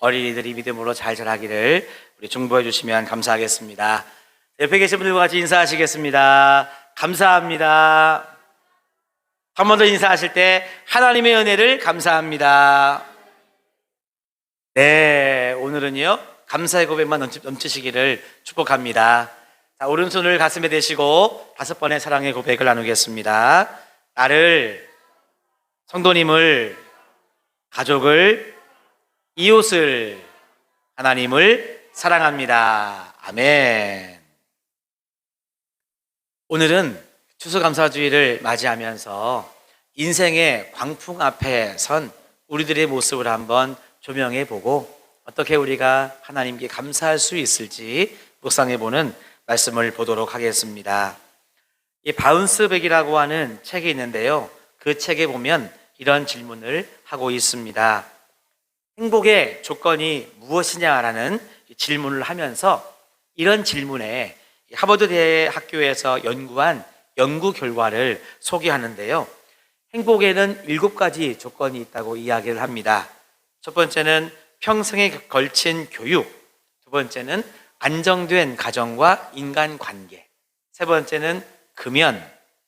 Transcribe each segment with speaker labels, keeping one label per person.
Speaker 1: 어린이들이 믿음으로 잘 자라기를 우리 중보해 주시면 감사하겠습니다. 옆에 계신 분들과 같이 인사하시겠습니다. 감사합니다. 한 번 더 인사하실 때 하나님의 은혜를 감사합니다. 네, 오늘은요 감사의 고백만 넘치시기를 축복합니다. 자, 오른손을 가슴에 대시고 5번의 사랑의 고백을 나누겠습니다. 나를, 성도님을, 가족을, 이웃을, 하나님을 사랑합니다. 아멘. 오늘은 추수감사주의를 맞이하면서 인생의 광풍 앞에 선 우리들의 모습을 한번 조명해보고 어떻게 우리가 하나님께 감사할 수 있을지 묵상해보는 말씀을 보도록 하겠습니다. 이 바운스백이라고 하는 책이 있는데요, 그 책에 보면 이런 질문을 하고 있습니다. 행복의 조건이 무엇이냐라는 질문을 하면서 이런 질문에 하버드 대학교에서 연구한 연구 결과를 소개하는데요, 행복에는 7가지 조건이 있다고 이야기를 합니다. 첫 번째는 평생에 걸친 교육, 두 번째는 안정된 가정과 인간관계, 세 번째는 금연,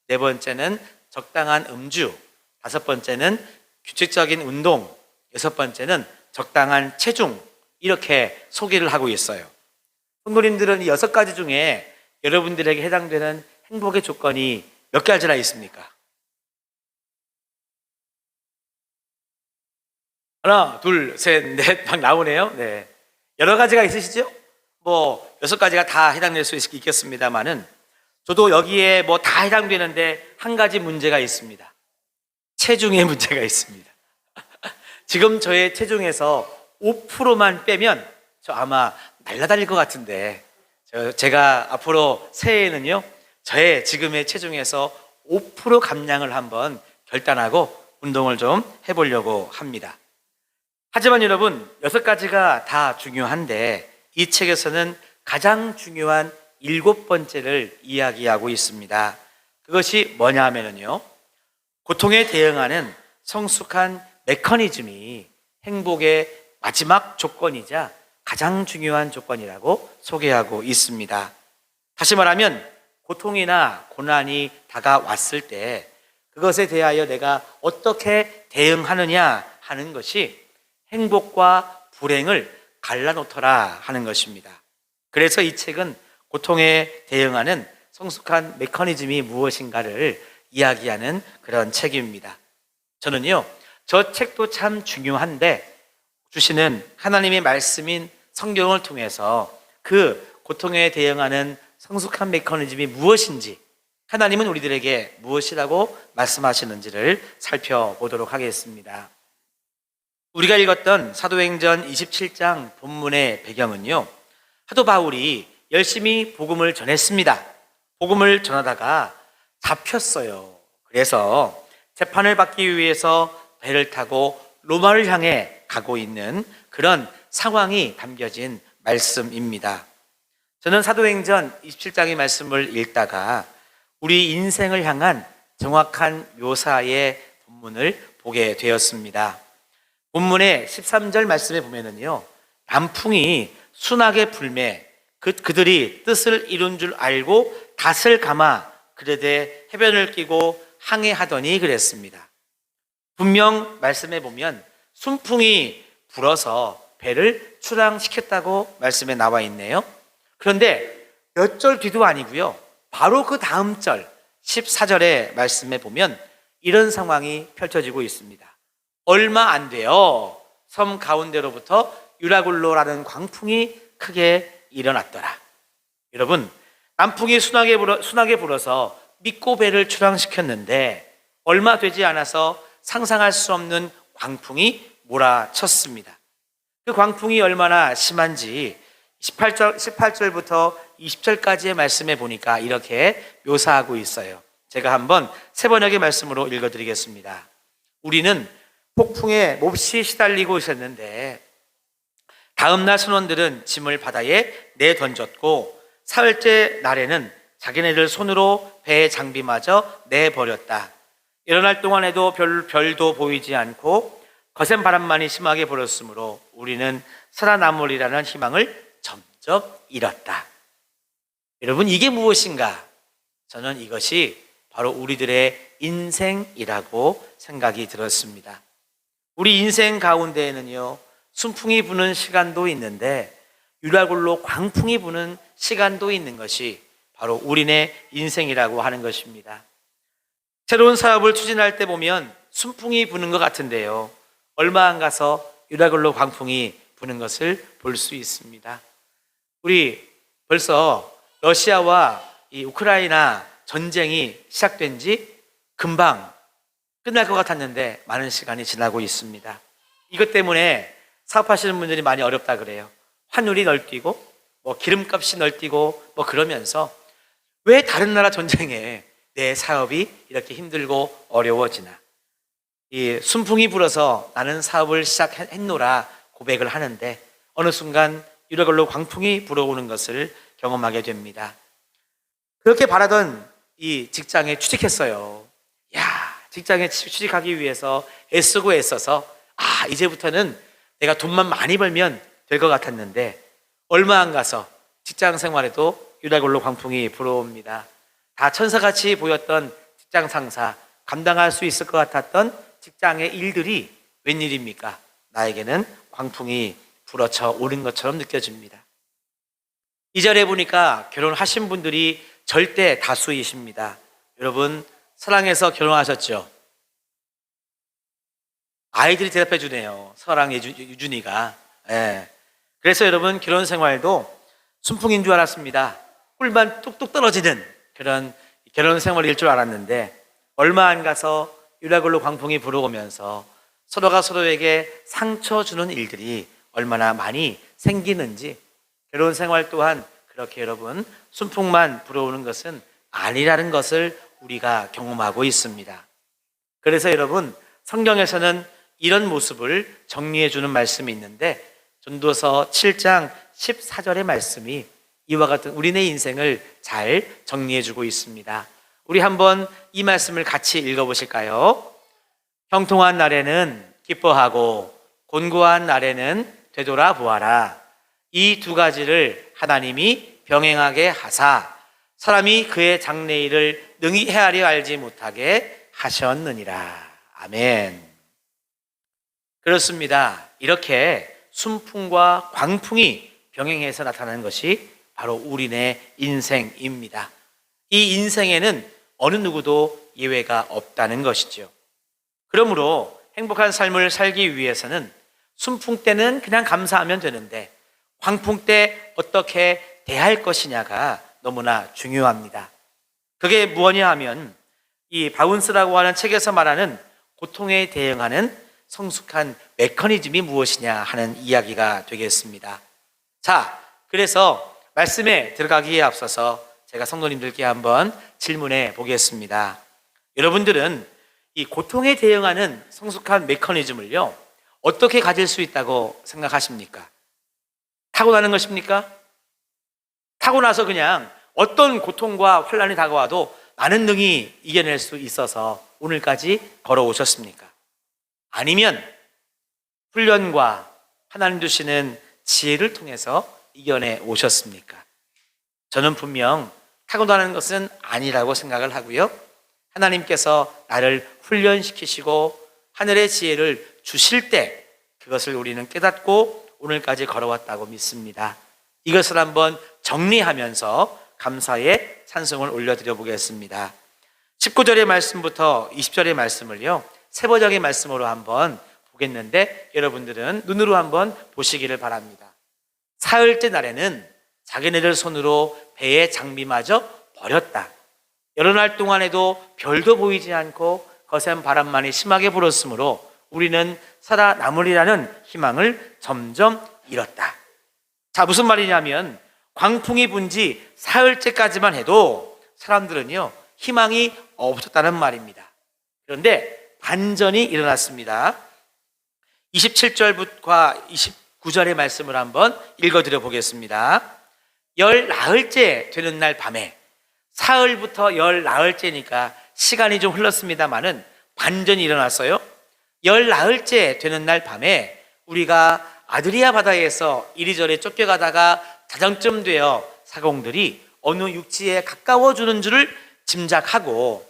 Speaker 1: 네 번째는 적당한 음주, 다섯 번째는 규칙적인 운동, 여섯 번째는 적당한 체중, 이렇게 소개를 하고 있어요. 성도님들은 이 6가지 중에 여러분들에게 해당되는 행복의 조건이 몇 가지나 있습니까? 하나, 둘, 셋, 넷 막 나오네요. 네. 여러 가지가 있으시죠? 6가지가 다 해당될 수 있겠습니다만은 저도 여기에 다 해당되는데 한 가지 문제가 있습니다. 체중의 문제가 있습니다. 지금 저의 체중에서 5%만 빼면 저 아마 날아다닐 것 같은데, 제가 앞으로 새해에는요 저의 지금의 체중에서 5% 감량을 한번 결단하고 운동을 좀 해보려고 합니다. 하지만 여러분, 6가지가 다 중요한데 이 책에서는 가장 중요한 7번째를 이야기하고 있습니다. 그것이 뭐냐 하면요, 고통에 대응하는 성숙한 메커니즘이 행복의 마지막 조건이자 가장 중요한 조건이라고 소개하고 있습니다. 다시 말하면 고통이나 고난이 다가왔을 때 그것에 대하여 내가 어떻게 대응하느냐 하는 것이 행복과 불행을 갈라놓더라 하는 것입니다. 그래서 이 책은 고통에 대응하는 성숙한 메커니즘이 무엇인가를 이야기하는 그런 책입니다. 저는요, 저 책도 참 중요한데 주시는 하나님의 말씀인 성경을 통해서 그 고통에 대응하는 성숙한 메커니즘이 무엇인지, 하나님은 우리들에게 무엇이라고 말씀하시는지를 살펴보도록 하겠습니다. 우리가 읽었던 사도행전 27장 본문의 배경은요, 사도 바울이 열심히 복음을 전했습니다. 복음을 전하다가 잡혔어요. 그래서 재판을 받기 위해서 배를 타고 로마를 향해 가고 있는 그런 상황이 담겨진 말씀입니다. 저는 사도행전 27장의 말씀을 읽다가 우리 인생을 향한 정확한 묘사의 본문을 보게 되었습니다. 본문의 13절 말씀에 보면은요, 남풍이 순하게 불매 그들이 뜻을 이룬 줄 알고 닷을 감아 그르되 해변을 끼고 항해하더니 그랬습니다. 분명 말씀에 보면 순풍이 불어서 배를 출항시켰다고 말씀에 나와 있네요. 그런데 몇 절 뒤도 아니고요, 바로 그 다음 절 14절의 말씀에 보면 이런 상황이 펼쳐지고 있습니다. 얼마 안 돼요. 섬 가운데로부터 유라굴로라는 광풍이 크게 일어났더라. 여러분, 남풍이 순하게 불어서 믿고 배를 출항시켰는데 얼마 되지 않아서 상상할 수 없는 광풍이 몰아쳤습니다. 그 광풍이 얼마나 심한지 18절부터 20절까지의 말씀에 보니까 이렇게 묘사하고 있어요. 제가 한번 세 번역의 말씀으로 읽어드리겠습니다. 우리는 폭풍에 몹시 시달리고 있었는데 다음날 선원들은 짐을 바다에 내던졌고 사흘째 날에는 자기네들 손으로 배의 장비마저 내버렸다. 일어날 동안에도 별도 보이지 않고 거센 바람만이 심하게 불었으므로 우리는 살아남으리라는 희망을 점점 잃었다. 여러분, 이게 무엇인가? 저는 이것이 바로 우리들의 인생이라고 생각이 들었습니다. 우리 인생 가운데에는요, 순풍이 부는 시간도 있는데 유라굴로 광풍이 부는 시간도 있는 것이 바로 우리네 인생이라고 하는 것입니다. 새로운 사업을 추진할 때 보면 순풍이 부는 것 같은데요, 얼마 안 가서 유라굴로 광풍이 부는 것을 볼 수 있습니다. 우리 벌써 러시아와 이 우크라이나 전쟁이 시작된 지 금방 끝날 것 같았는데 많은 시간이 지나고 있습니다. 이것 때문에 사업하시는 분들이 많이 어렵다 그래요. 환율이 널뛰고 기름값이 널뛰고 그러면서 왜 다른 나라 전쟁에 내 사업이 이렇게 힘들고 어려워지나. 이 순풍이 불어서 나는 사업을 시작했노라 고백을 하는데 어느 순간 유라굴로 광풍이 불어오는 것을 경험하게 됩니다. 그렇게 바라던 이 직장에 취직했어요. 직장에 취직하기 위해서 애쓰고 애써서 이제부터는 내가 돈만 많이 벌면 될 것 같았는데 얼마 안 가서 직장 생활에도 유라굴로 광풍이 불어옵니다. 다 천사같이 보였던 직장 상사, 감당할 수 있을 것 같았던 직장의 일들이 웬일입니까? 나에게는 광풍이 불어쳐 오는 것처럼 느껴집니다. 이 자리에 보니까 결혼하신 분들이 절대 다수이십니다. 여러분, 사랑해서 결혼하셨죠? 아이들이 대답해 주네요. 서랑 유준이가. 그래서 여러분, 결혼 생활도 순풍인 줄 알았습니다. 꿀만 뚝뚝 떨어지는 그런 결혼 생활일 줄 알았는데 얼마 안 가서 유라굴로 광풍이 불어오면서 서로가 서로에게 상처 주는 일들이 얼마나 많이 생기는지, 결혼 생활 또한 그렇게 여러분 순풍만 불어오는 것은 아니라는 것을 우리가 경험하고 있습니다. 그래서 여러분, 성경에서는 이런 모습을 정리해 주는 말씀이 있는데 전도서 7장 14절의 말씀이 이와 같은 우리네 인생을 잘 정리해 주고 있습니다. 우리 한번 이 말씀을 같이 읽어보실까요? 형통한 날에는 기뻐하고 곤고한 날에는 되돌아보아라. 이 두 가지를 하나님이 병행하게 하사 사람이 그의 장래일을 능히 헤아려 알지 못하게 하셨느니라. 아멘. 그렇습니다. 이렇게 순풍과 광풍이 병행해서 나타나는 것이 바로 우리네 인생입니다. 이 인생에는 어느 누구도 예외가 없다는 것이죠. 그러므로 행복한 삶을 살기 위해서는 순풍 때는 그냥 감사하면 되는데 광풍 때 어떻게 대할 것이냐가 너무나 중요합니다. 그게 무엇이냐 하면 이 바운스라고 하는 책에서 말하는 고통에 대응하는 성숙한 메커니즘이 무엇이냐 하는 이야기가 되겠습니다. 자, 그래서 말씀에 들어가기에 앞서서 제가 성도님들께 한번 질문해 보겠습니다. 여러분들은 이 고통에 대응하는 성숙한 메커니즘을요, 어떻게 가질 수 있다고 생각하십니까? 타고나는 것입니까? 타고나서 그냥 어떤 고통과 환난이 다가와도 나는 능히 이겨낼 수 있어서 오늘까지 걸어오셨습니까? 아니면 훈련과 하나님 주시는 지혜를 통해서 이겨내 오셨습니까? 저는 분명 타고나는 것은 아니라고 생각을 하고요, 하나님께서 나를 훈련시키시고 하늘의 지혜를 주실 때 그것을 우리는 깨닫고 오늘까지 걸어왔다고 믿습니다. 이것을 한번 정리하면서 감사의 찬송을 올려드려 보겠습니다. 19절의 말씀부터 20절의 말씀을요, 세번역의 말씀으로 한번 보겠는데 여러분들은 눈으로 한번 보시기를 바랍니다. 사흘째 날에는 자기네들 손으로 배의 장비마저 버렸다. 여러 날 동안에도 별도 보이지 않고 거센 바람만이 심하게 불었으므로 우리는 살아남으리라는 희망을 점점 잃었다. 자, 무슨 말이냐면 광풍이 분 지 사흘째까지만 해도 사람들은요 희망이 없었다는 말입니다. 그런데 반전이 일어났습니다. 27절과 29절의 말씀을 한번 읽어드려 보겠습니다. 열 나흘째 되는 날 밤에, 사흘부터 열 나흘째니까 시간이 좀 흘렀습니다마는 반전이 일어났어요. 열 나흘째 되는 날 밤에 우리가 아드리아 바다에서 이리저리 쫓겨가다가 자정쯤 되어 사공들이 어느 육지에 가까워주는 줄을 짐작하고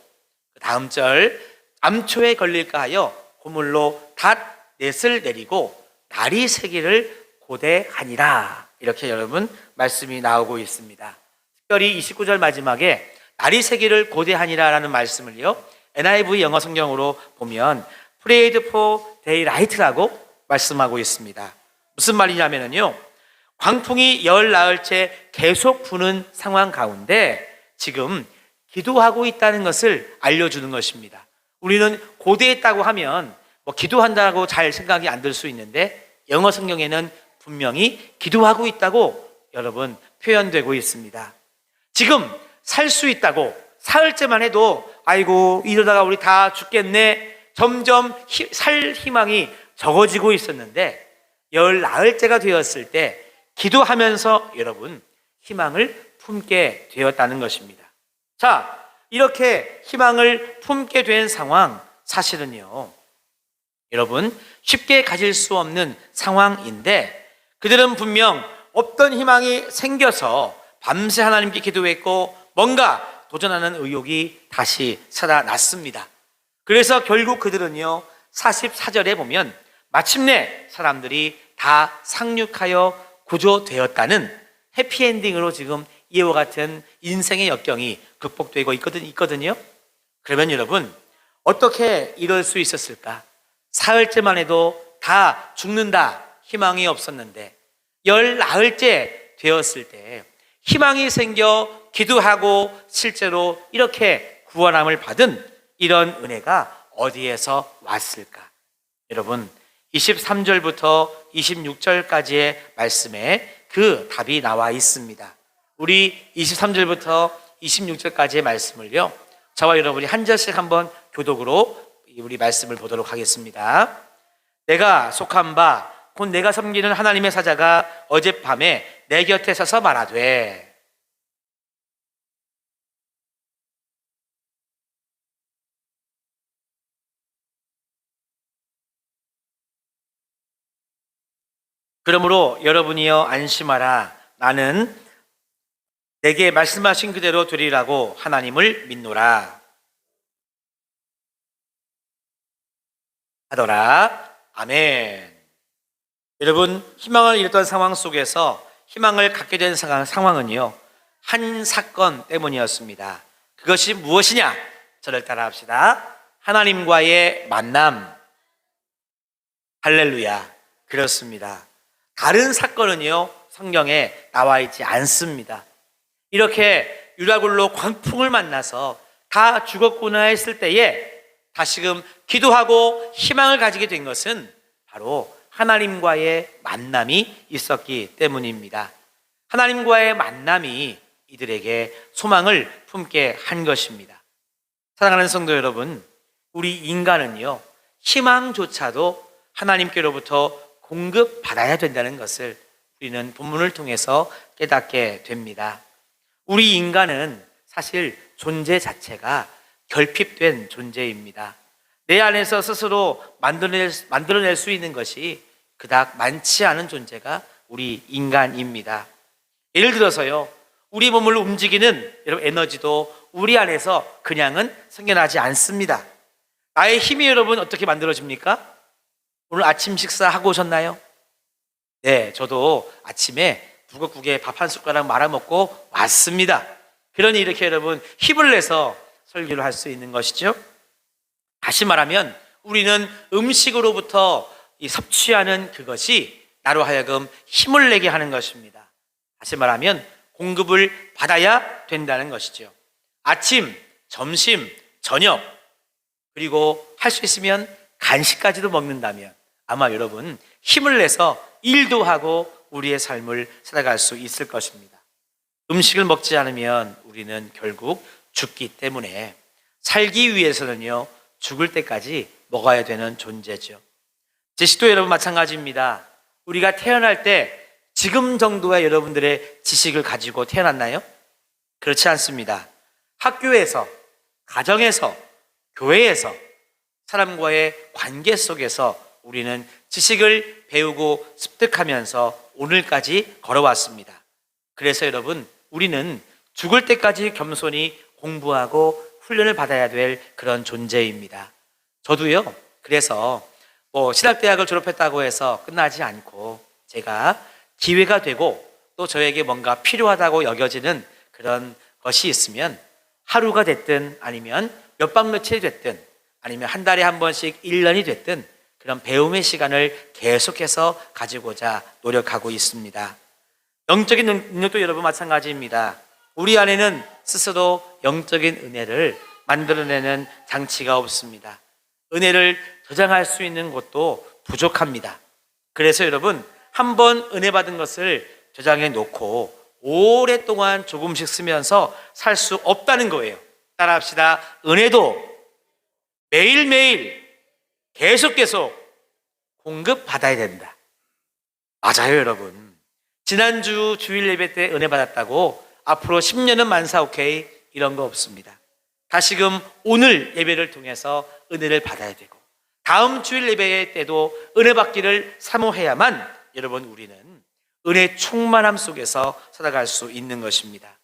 Speaker 1: 그 다음 절 암초에 걸릴까 하여 고물로 닷 넷을 내리고 날이 새기를 고대하니라. 이렇게 여러분 말씀이 나오고 있습니다. 특별히 29절 마지막에 날이 새기를 고대하니라 라는 말씀을요, NIV 영어 성경으로 보면 Prayed for Daylight라고 말씀하고 있습니다. 무슨 말이냐면요, 광풍이 열 나흘째 계속 부는 상황 가운데 지금 기도하고 있다는 것을 알려주는 것입니다. 우리는 고대했다고 하면 기도한다고 잘 생각이 안 들 수 있는데 영어 성경에는 분명히 기도하고 있다고 여러분 표현되고 있습니다. 지금 살 수 있다고 사흘째만 해도 아이고 이러다가 우리 다 죽겠네, 점점 살 희망이 적어지고 있었는데 열 나흘째가 되었을 때 기도하면서 여러분 희망을 품게 되었다는 것입니다. 자, 이렇게 희망을 품게 된 상황, 사실은요 여러분 쉽게 가질 수 없는 상황인데 그들은 분명 없던 희망이 생겨서 밤새 하나님께 기도했고 뭔가 도전하는 의욕이 다시 살아났습니다. 그래서 결국 그들은요 44절에 보면 마침내 사람들이 다 상륙하여 구조되었다는 해피엔딩으로 지금 이와 같은 인생의 역경이 극복되고 있거든요. 그러면 여러분 어떻게 이럴 수 있었을까? 사흘째만 해도 다 죽는다 희망이 없었는데 열 나흘째 되었을 때 희망이 생겨 기도하고 실제로 이렇게 구원함을 받은 이런 은혜가 어디에서 왔을까? 여러분 23절부터 26절까지의 말씀에 그 답이 나와 있습니다. 우리 23절부터 26절까지의 말씀을요 저와 여러분이 한 절씩 한번 교독으로 우리 말씀을 보도록 하겠습니다. 내가 속한 바 곧 내가 섬기는 하나님의 사자가 어젯밤에 내 곁에 서서 말하되 그러므로 여러분이여 안심하라. 나는 내게 말씀하신 그대로 되리라고 하나님을 믿노라 하더라. 아멘. 여러분 희망을 잃었던 상황 속에서 희망을 갖게 된 상황은요 한 사건 때문이었습니다. 그것이 무엇이냐? 저를 따라 합시다. 하나님과의 만남. 할렐루야. 그렇습니다. 다른 사건은요 성경에 나와 있지 않습니다. 이렇게 유라굴로 광풍을 만나서 다 죽었구나 했을 때에 다시금 기도하고 희망을 가지게 된 것은 바로 하나님과의 만남이 있었기 때문입니다. 하나님과의 만남이 이들에게 소망을 품게 한 것입니다. 사랑하는 성도 여러분, 우리 인간은요 희망조차도 하나님께로부터 공급받아야 된다는 것을 우리는 본문을 통해서 깨닫게 됩니다. 우리 인간은 사실 존재 자체가 결핍된 존재입니다. 내 안에서 스스로 만들어낼 수 있는 것이 그닥 많지 않은 존재가 우리 인간입니다. 예를 들어서요 우리 몸을 움직이는 여러분 에너지도 우리 안에서 그냥은 생겨나지 않습니다. 나의 힘이 여러분 어떻게 만들어집니까? 오늘 아침 식사하고 오셨나요? 네, 저도 아침에 북엇국에 밥 한 숟가락 말아먹고 왔습니다. 그러니 이렇게 여러분 힘을 내서 설교를 할 수 있는 것이죠. 다시 말하면 우리는 음식으로부터 섭취하는 그것이 나로 하여금 힘을 내게 하는 것입니다. 다시 말하면 공급을 받아야 된다는 것이죠. 아침, 점심, 저녁 그리고 할 수 있으면 간식까지도 먹는다면 아마 여러분 힘을 내서 일도 하고 우리의 삶을 살아갈 수 있을 것입니다. 음식을 먹지 않으면 우리는 결국 죽기 때문에 살기 위해서는요 죽을 때까지 먹어야 되는 존재죠. 제시도 여러분 마찬가지입니다. 우리가 태어날 때 지금 정도의 여러분들의 지식을 가지고 태어났나요? 그렇지 않습니다. 학교에서, 가정에서, 교회에서 사람과의 관계 속에서 우리는 지식을 배우고 습득하면서 오늘까지 걸어왔습니다. 그래서 여러분, 우리는 죽을 때까지 겸손히 공부하고 훈련을 받아야 될 그런 존재입니다. 저도요, 그래서 신학대학을 졸업했다고 해서 끝나지 않고 제가 기회가 되고 또 저에게 뭔가 필요하다고 여겨지는 그런 것이 있으면 하루가 됐든 아니면 몇 박 며칠이 됐든 아니면 한 달에 한 번씩 1년이 됐든 그런 배움의 시간을 계속해서 가지고자 노력하고 있습니다. 영적인 능력도 여러분 마찬가지입니다. 우리 안에는 스스로 영적인 은혜를 만들어내는 장치가 없습니다. 은혜를 저장할 수 있는 곳도 부족합니다. 그래서 여러분, 한번 은혜 받은 것을 저장해 놓고 오랫동안 조금씩 쓰면서 살 수 없다는 거예요. 따라합시다. 은혜도 매일매일 계속 공급받아야 된다. 맞아요, 여러분. 지난주 주일 예배 때 은혜 받았다고 앞으로 10년은 만사 오케이 이런 거 없습니다. 다시금 오늘 예배를 통해서 은혜를 받아야 되고 다음 주일 예배 때도 은혜 받기를 사모해야만 여러분 우리는 은혜 충만함 속에서 살아갈 수 있는 것입니다.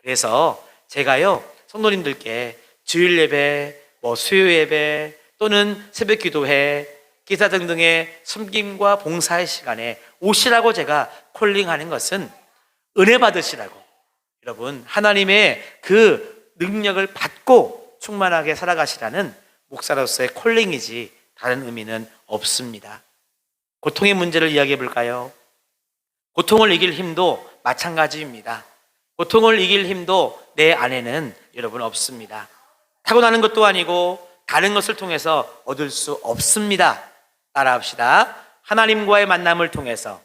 Speaker 1: 그래서 제가요 성도님들께 주일 예배, 수요 예배 또는 새벽 기도회, 기타 등등의 섬김과 봉사의 시간에 오시라고 제가 콜링하는 것은 은혜 받으시라고, 여러분 하나님의 그 능력을 받고 충만하게 살아가시라는 목사로서의 콜링이지 다른 의미는 없습니다. 고통의 문제를 이야기해 볼까요? 고통을 이길 힘도 마찬가지입니다. 고통을 이길 힘도 내 안에는 여러분 없습니다. 타고나는 것도 아니고 다른 것을 통해서 얻을 수 없습니다. 따라합시다. 하나님과의 만남을 통해서,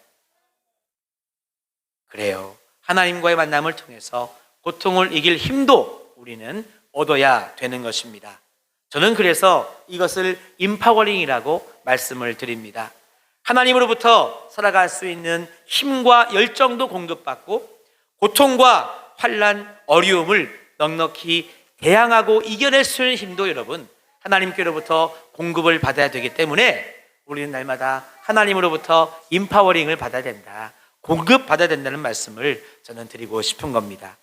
Speaker 1: 그래요, 하나님과의 만남을 통해서 고통을 이길 힘도 우리는 얻어야 되는 것입니다. 저는 그래서 이것을 임파워링이라고 말씀을 드립니다. 하나님으로부터 살아갈 수 있는 힘과 열정도 공급받고 고통과 환난, 어려움을 넉넉히 대항하고 이겨낼 수 있는 힘도 여러분 하나님께로부터 공급을 받아야 되기 때문에 우리는 날마다 하나님으로부터 임파워링을 받아야 된다, 공급받아야 된다는 말씀을 저는 드리고 싶은 겁니다.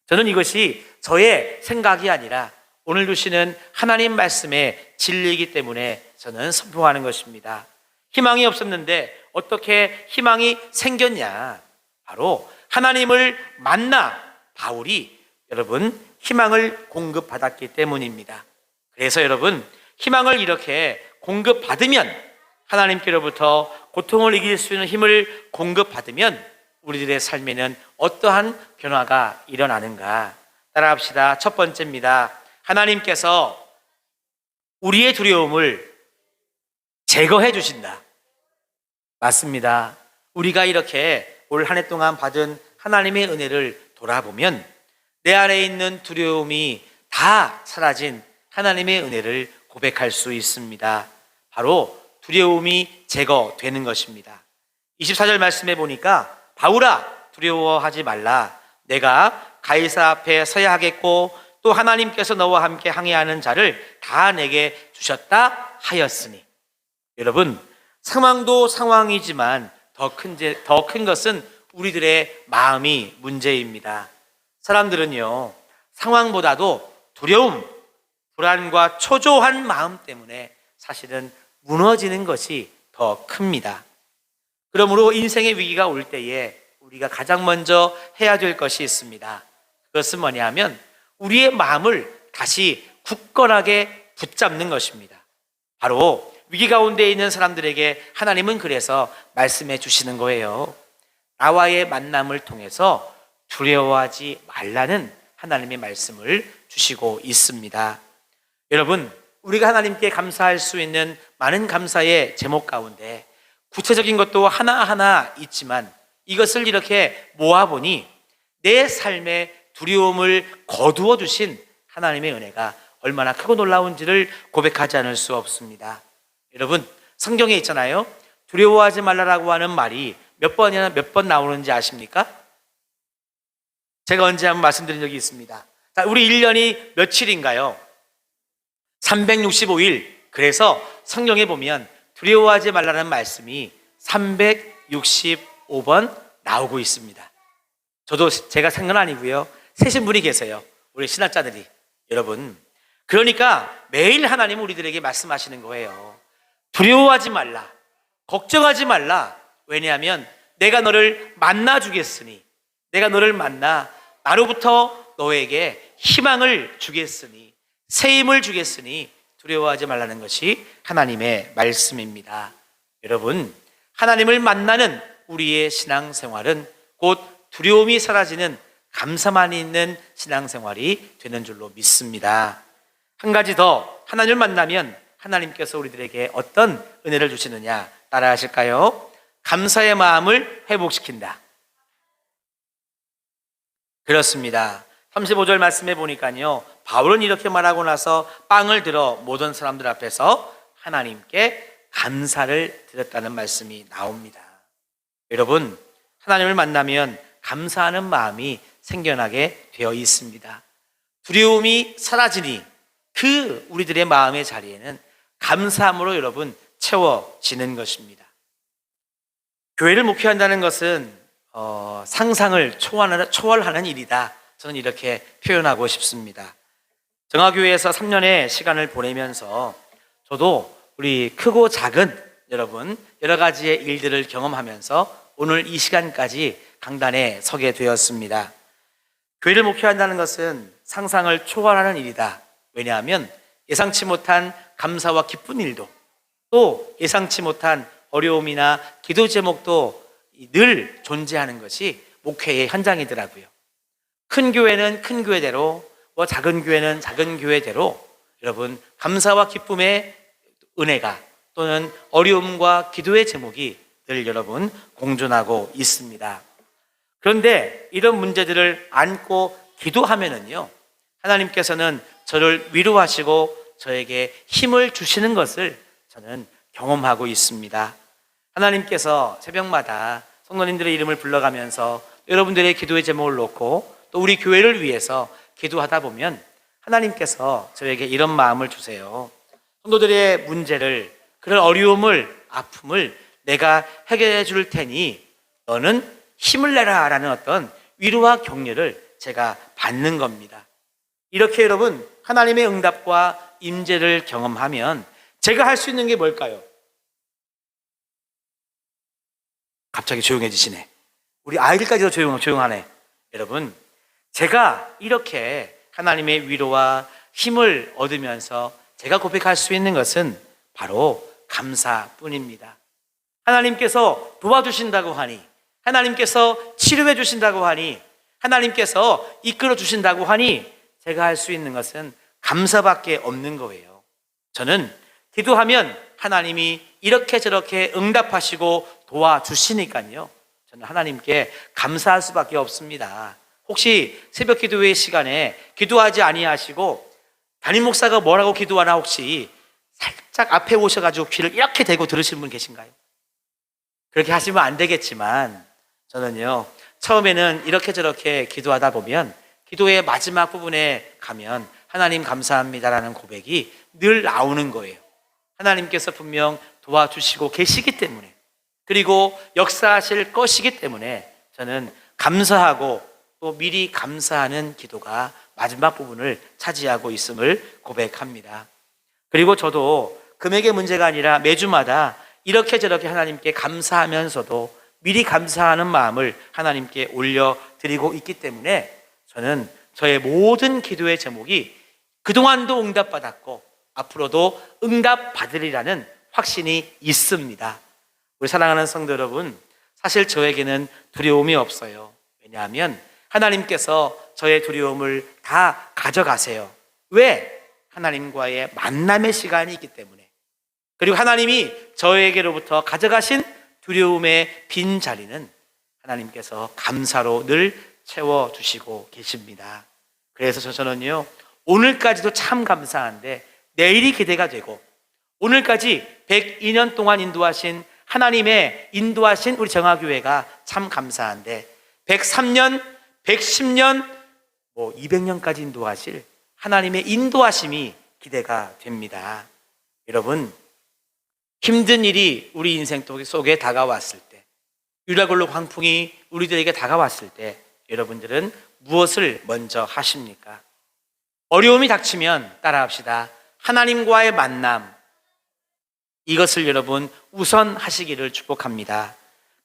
Speaker 1: 저는 이것이 저의 생각이 아니라 오늘 주시는 하나님 말씀의 진리이기 때문에 저는 선포하는 것입니다. 희망이 없었는데 어떻게 희망이 생겼냐? 바로 하나님을 만나 바울이 여러분 희망을 공급받았기 때문입니다. 그래서 여러분 희망을 이렇게 공급받으면, 하나님께로부터 고통을 이길 수 있는 힘을 공급받으면 우리들의 삶에는 어떠한 변화가 일어나는가? 따라합시다. 첫 번째입니다. 하나님께서 우리의 두려움을 제거해 주신다. 맞습니다. 우리가 이렇게 올 한 해 동안 받은 하나님의 은혜를 돌아보면 내 안에 있는 두려움이 다 사라진 하나님의 은혜를 고백할 수 있습니다. 바로 두려움이 제거되는 것입니다. 24절 말씀에 보니까 바울아 두려워하지 말라, 내가 가이사 앞에 서야 하겠고 또 하나님께서 너와 함께 항해하는 자를 다 내게 주셨다 하였으니. 여러분 상황도 상황이지만 더 큰 것은 우리들의 마음이 문제입니다. 사람들은요 상황보다도 두려움, 불안과 초조한 마음 때문에 사실은 무너지는 것이 더 큽니다. 그러므로 인생의 위기가 올 때에 우리가 가장 먼저 해야 될 것이 있습니다. 그것은 뭐냐 하면 우리의 마음을 다시 굳건하게 붙잡는 것입니다. 바로 위기 가운데 있는 사람들에게 하나님은 그래서 말씀해 주시는 거예요. 나와의 만남을 통해서 두려워하지 말라는 하나님의 말씀을 주시고 있습니다. 여러분 우리가 하나님께 감사할 수 있는 많은 감사의 제목 가운데 구체적인 것도 하나하나 있지만 이것을 이렇게 모아보니 내 삶의 두려움을 거두어 주신 하나님의 은혜가 얼마나 크고 놀라운지를 고백하지 않을 수 없습니다. 여러분 성경에 있잖아요, 두려워하지 말라라고 하는 말이 몇 번 나오는지 아십니까? 제가 언제 한번 말씀드린 적이 있습니다. 자, 우리 1년이 며칠인가요? 365일 그래서 성경에 보면 두려워하지 말라는 말씀이 365번 나오고 있습니다. 제가 산 건 아니고요. 세신 분이 계세요. 우리 신학자들이. 여러분, 그러니까 매일 하나님은 우리들에게 말씀하시는 거예요. 두려워하지 말라. 걱정하지 말라. 왜냐하면 내가 너를 만나 주겠으니, 내가 너를 만나 나로부터 너에게 희망을 주겠으니, 새 힘을 주겠으니 두려워하지 말라는 것이 하나님의 말씀입니다. 여러분, 하나님을 만나는 우리의 신앙생활은 곧 두려움이 사라지는 감사만 있는 신앙생활이 되는 줄로 믿습니다. 한 가지 더, 하나님을 만나면 하나님께서 우리들에게 어떤 은혜를 주시느냐 따라 하실까요? 감사의 마음을 회복시킨다. 그렇습니다. 35절 말씀에 보니까요, 바울은 이렇게 말하고 나서 빵을 들어 모든 사람들 앞에서 하나님께 감사를 드렸다는 말씀이 나옵니다. 여러분, 하나님을 만나면 감사하는 마음이 생겨나게 되어 있습니다. 두려움이 사라지니 그 우리들의 마음의 자리에는 감사함으로 여러분 채워지는 것입니다. 교회를 목회한다는 것은 상상을 초월하는 일이다. 저는 이렇게 표현하고 싶습니다. 정화교회에서 3년의 시간을 보내면서 저도 우리 크고 작은 여러분 여러 가지의 일들을 경험하면서 오늘 이 시간까지 강단에 서게 되었습니다. 교회를 목회한다는 것은 상상을 초월하는 일이다. 왜냐하면 예상치 못한 감사와 기쁜 일도, 또 예상치 못한 어려움이나 기도 제목도 늘 존재하는 것이 목회의 현장이더라고요. 큰 교회는 큰 교회대로, 작은 교회는 작은 교회대로 여러분 감사와 기쁨의 은혜가 또는 어려움과 기도의 제목이 늘 여러분 공존하고 있습니다. 그런데 이런 문제들을 안고 기도하면은요, 하나님께서는 저를 위로하시고 저에게 힘을 주시는 것을 저는 경험하고 있습니다. 하나님께서 새벽마다 성도님들의 이름을 불러가면서 여러분들의 기도의 제목을 놓고 또 우리 교회를 위해서 기도하다 보면 하나님께서 저에게 이런 마음을 주세요. 성도들의 문제를, 그런 어려움을, 아픔을 내가 해결해 줄 테니 너는 힘을 내라 라는 어떤 위로와 격려를 제가 받는 겁니다. 이렇게 여러분 하나님의 응답과 임재를 경험하면 제가 할 수 있는 게 뭘까요? 갑자기 조용해지시네. 우리 아이들까지도 조용하네. 여러분, 제가 이렇게 하나님의 위로와 힘을 얻으면서 제가 고백할 수 있는 것은 바로 감사뿐입니다. 하나님께서 도와주신다고 하니, 하나님께서 치료해 주신다고 하니, 하나님께서 이끌어 주신다고 하니 제가 할 수 있는 것은 감사밖에 없는 거예요. 저는 기도하면 하나님이 이렇게 저렇게 응답하시고 도와주시니까요, 저는 하나님께 감사할 수밖에 없습니다. 혹시 새벽 기도회 시간에 기도하지 아니하시고 담임 목사가 뭐라고 기도하나 혹시 살짝 앞에 오셔가지고 귀를 이렇게 대고 들으시는 분 계신가요? 그렇게 하시면 안 되겠지만 저는요, 처음에는 이렇게 저렇게 기도하다 보면 기도의 마지막 부분에 가면 하나님 감사합니다라는 고백이 늘 나오는 거예요. 하나님께서 분명 도와주시고 계시기 때문에, 그리고 역사하실 것이기 때문에 저는 감사하고 또 미리 감사하는 기도가 마지막 부분을 차지하고 있음을 고백합니다. 그리고 저도 금액의 문제가 아니라 매주마다 이렇게 저렇게 하나님께 감사하면서도 미리 감사하는 마음을 하나님께 올려드리고 있기 때문에 저는 저의 모든 기도의 제목이 그동안도 응답받았고 앞으로도 응답받으리라는 확신이 있습니다. 우리 사랑하는 성도 여러분, 사실 저에게는 두려움이 없어요. 왜냐하면 하나님께서 저의 두려움을 다 가져가세요. 왜? 하나님과의 만남의 시간이 있기 때문에. 그리고 하나님이 저에게로부터 가져가신 두려움의 빈 자리는 하나님께서 감사로 늘 채워주시고 계십니다. 그래서 저는요, 오늘까지도 참 감사한데 내일이 기대가 되고, 오늘까지 102년 동안 인도하신 하나님의 인도하신 우리 정화교회가 참 감사한데 103년, 110년, 200년까지 인도하실 하나님의 인도하심이 기대가 됩니다. 여러분, 힘든 일이 우리 인생 속에 다가왔을 때, 유라굴로 광풍이 우리들에게 다가왔을 때 여러분들은 무엇을 먼저 하십니까? 어려움이 닥치면 따라합시다. 하나님과의 만남, 이것을 여러분 우선 하시기를 축복합니다.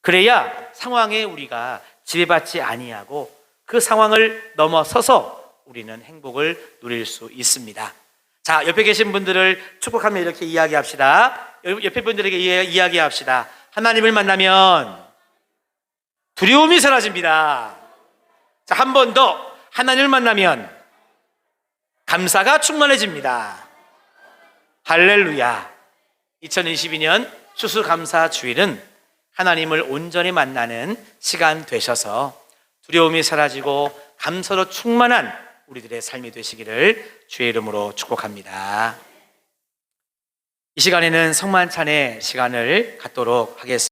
Speaker 1: 그래야 상황에 우리가 지배받지 아니하고 그 상황을 넘어서서 우리는 행복을 누릴 수 있습니다. 자, 옆에 계신 분들을 축복하며 이렇게 이야기합시다. 옆에 분들에게 이야기합시다. 하나님을 만나면 두려움이 사라집니다. 자, 한 번 더. 하나님을 만나면 감사가 충만해집니다. 할렐루야. 2022년 추수감사 주일은 하나님을 온전히 만나는 시간 되셔서 두려움이 사라지고 감사로 충만한 우리들의 삶이 되시기를 주의 이름으로 축복합니다. 이 시간에는 성만찬의 시간을 갖도록 하겠습니다.